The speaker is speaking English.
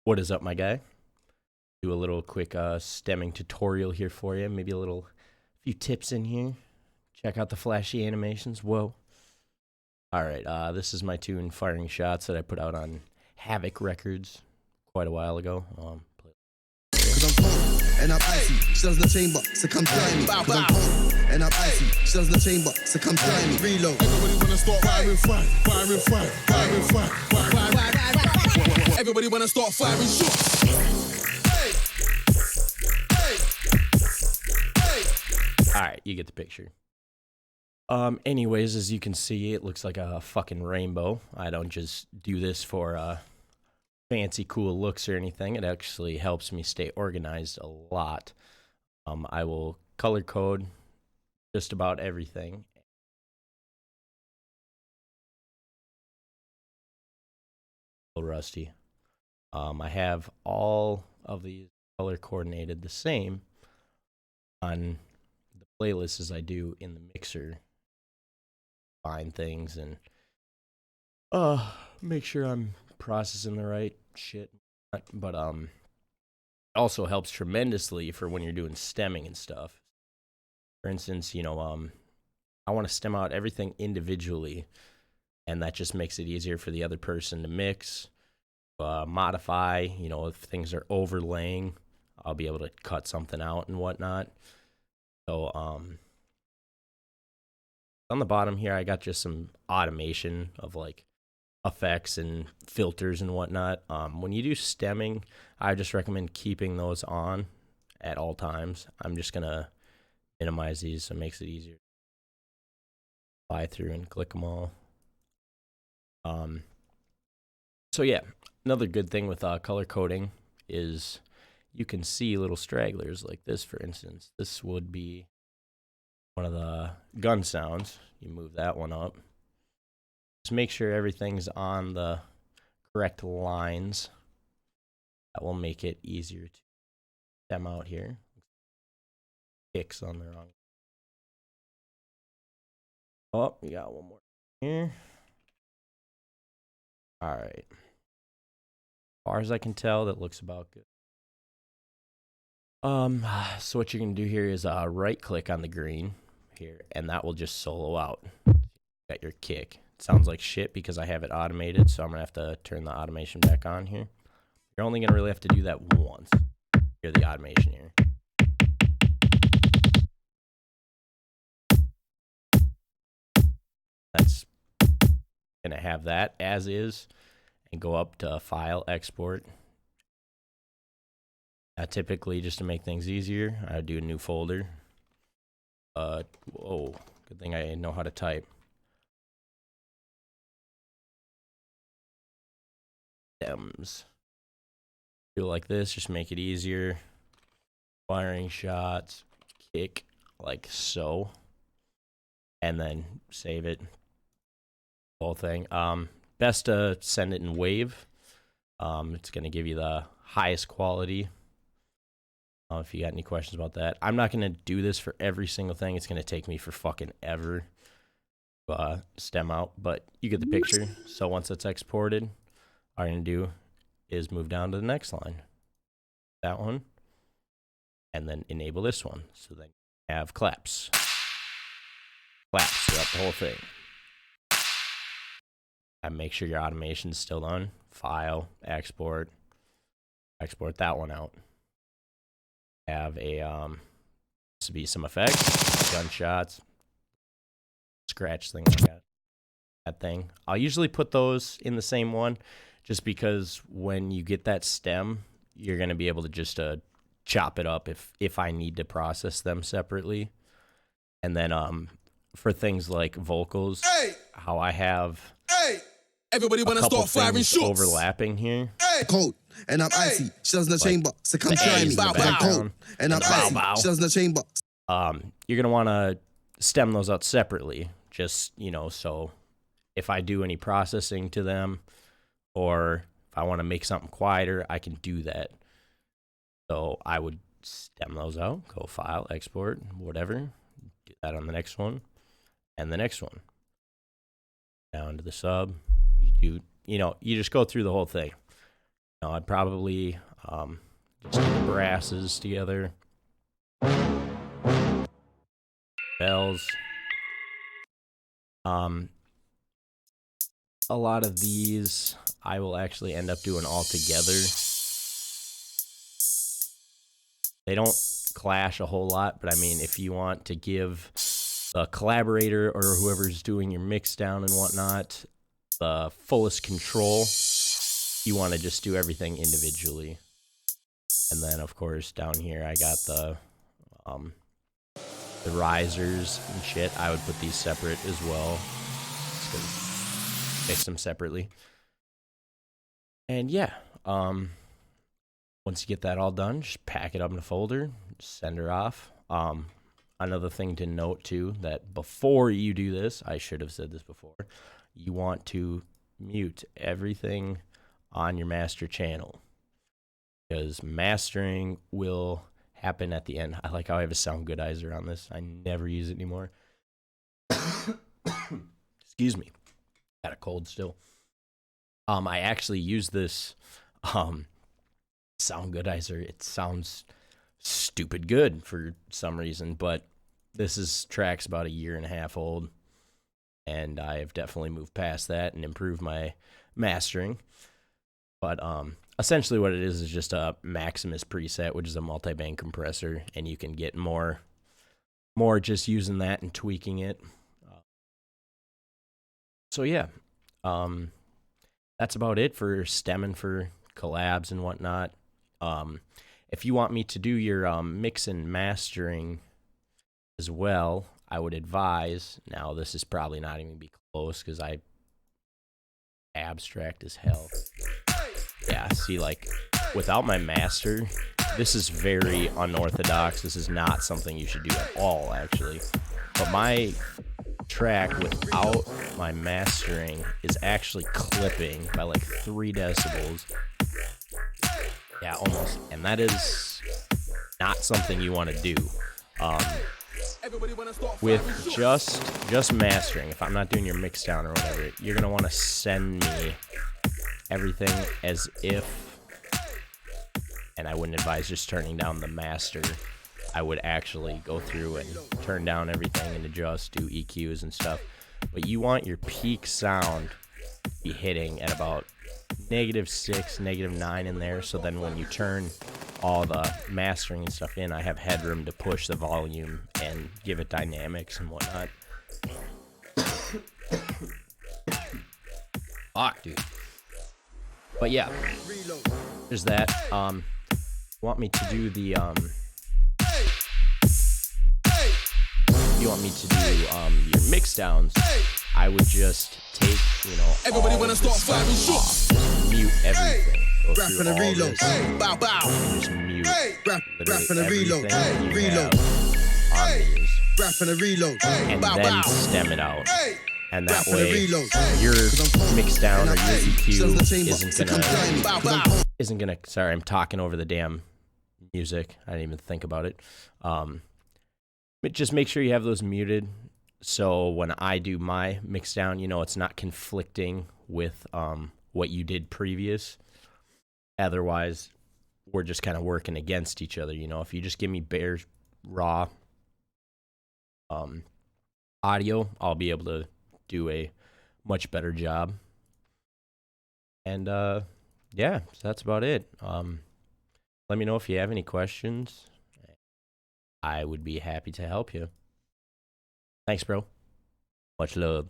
What is up, my guy? Do a little quick stemming tutorial here for you. Maybe a few tips in here. Check out the flashy animations. Whoa. Alright, this is my tune, Firing Shots, that I put out on Havoc Records quite a while ago. Cause I'm cold and I'm icy, she does the chamber, so come try me. Cause I'm cold and I'm icy, she does the chamber, so come try me. Reload. Everybody wanna start firing fire, firing fire, firing fire, fire. Everybody wanna start firing shots. Alright, you get the picture. Anyways, as you can see, it looks like a fucking rainbow. I don't just do this for fancy cool looks or anything. It actually helps me stay organized a lot. I will color code just about everything. A little rusty. I have all of these color coordinated the same on the playlists as I do in the mixer. Find things and make sure I'm processing the right shit. But it also helps tremendously for when you're doing stemming and stuff. For instance, I want to stem out everything individually, and that just makes it easier for the other person to mix, modify. If things are overlaying, I'll be able to cut something out and whatnot. So on the bottom here, I got just some automation of like effects and filters and whatnot. When you do stemming, I just recommend keeping those on at all times. I'm just gonna minimize these so it makes it easier to fly through and click them all. So yeah, another good thing with color coding is you can see little stragglers like this, for instance. This would be one of the gun sounds. You move that one up. Just make sure everything's on the correct lines. That will make it easier to stem out here. Kicks on the wrong. Oh, we got one more here. All right. As far as I can tell, that looks about good. So what you're gonna do here is right click on the green here, and that will just solo out. Got your kick. It sounds like shit because I have it automated, so I'm gonna have to turn the automation back on here. You're only gonna really have to do that once. Hear the automation here. That's gonna have that as is, and go up to File, Export. Typically, just to make things easier, I do a new folder. Whoa, good thing I know how to type. Stems. Do it like this, just make it easier. Firing shots, kick, like so. And then save it. Whole thing. Best to send it in wave. It's gonna give you the highest quality. If you got any questions about that. I'm not going to do this for every single thing. It's going to take me for fucking ever to stem out, but you get the picture. So once it's exported, all you're going to do is move down to the next line. That one. And then enable this one. So then you have claps. Claps throughout the whole thing. And make sure your automation is still on. File, export. Export that one out. Have a this would be some effects, gunshots, scratch thing like that thing. I'll usually put those in the same one, just because when you get that stem, you're gonna be able to just chop it up if I need to process them separately. And then for things like vocals, how I have Everybody wanna start firing shots. Overlapping here. Cold and I'm icy, she does the chamber, so come try me. I'm cold and I'm icy, she does the chamber. You're gonna want to stem those out separately, just so if I do any processing to them, or if I want to make something quieter, I can do that. So I would stem those out, go File, Export, whatever. Do that on the next one, and the next one. Down to the sub. You do, you just go through the whole thing. I'd probably just get the brasses together, bells. A lot of these I will actually end up doing all together. They don't clash a whole lot, but I mean, if you want to give the collaborator or whoever's doing your mix down and whatnot the fullest control, you want to just do everything individually. And then, of course, down here I got the risers and shit. I would put these separate as well, mix them separately. And yeah, once you get that all done, just pack it up in a folder, send her off. Another thing to note too, that before you do this, I should have said this before, you want to mute everything on your master channel, because mastering will happen at the end. I like how I have a sound goodizer on this. I never use it anymore. Excuse me. Got a cold still. I actually use this sound goodizer. It sounds stupid good for some reason, but this track's about 1.5 years old, and I have definitely moved past that and improved my mastering. But essentially what it is just a Maximus preset, which is a multi-band compressor, and you can get more just using that and tweaking it. So yeah, that's about it for stemming for collabs and whatnot. If you want me to do your mix and mastering as well, I would advise, now this is probably not even be close because I abstract as hell. Yeah, see, like, without my master, this is very unorthodox. This is not something you should do at all, actually. But my track without my mastering is actually clipping by like 3 decibels. Yeah, almost. And that is not something you want to do. With just mastering, if I'm not doing your mix down or whatever, you're going to want to send me everything as if, and I wouldn't advise just turning down the master. I would actually go through and turn down everything and adjust, do EQs and stuff. But you want your peak sound to be hitting at about -6, -9 in there, so then when you turn all the mastering and stuff in, I have headroom to push the volume and give it dynamics and whatnot. Fuck, dude. But yeah, there's that. Want me to do the you want me to do your mix downs, I would just take, Everybody wanna start firing shots. Mute everything. Go Rap through and a all reload. this, Bow bow. and just mute Rap literally and a reload. everything you Reload. have on these, Rap and a reload. and Bow then bow. stem it out. And that Rap and a way, reload. your mix down or your EQ Bow. isn't gonna. Sorry, I'm talking over the damn music. I didn't even think about it. But just make sure you have those muted, so when I do my mix down, it's not conflicting with what you did previous. Otherwise, we're just kind of working against each other. If you just give me bare raw audio, I'll be able to do a much better job. And yeah, so that's about it. Let me know if you have any questions. I would be happy to help you. Thanks, bro. Much love.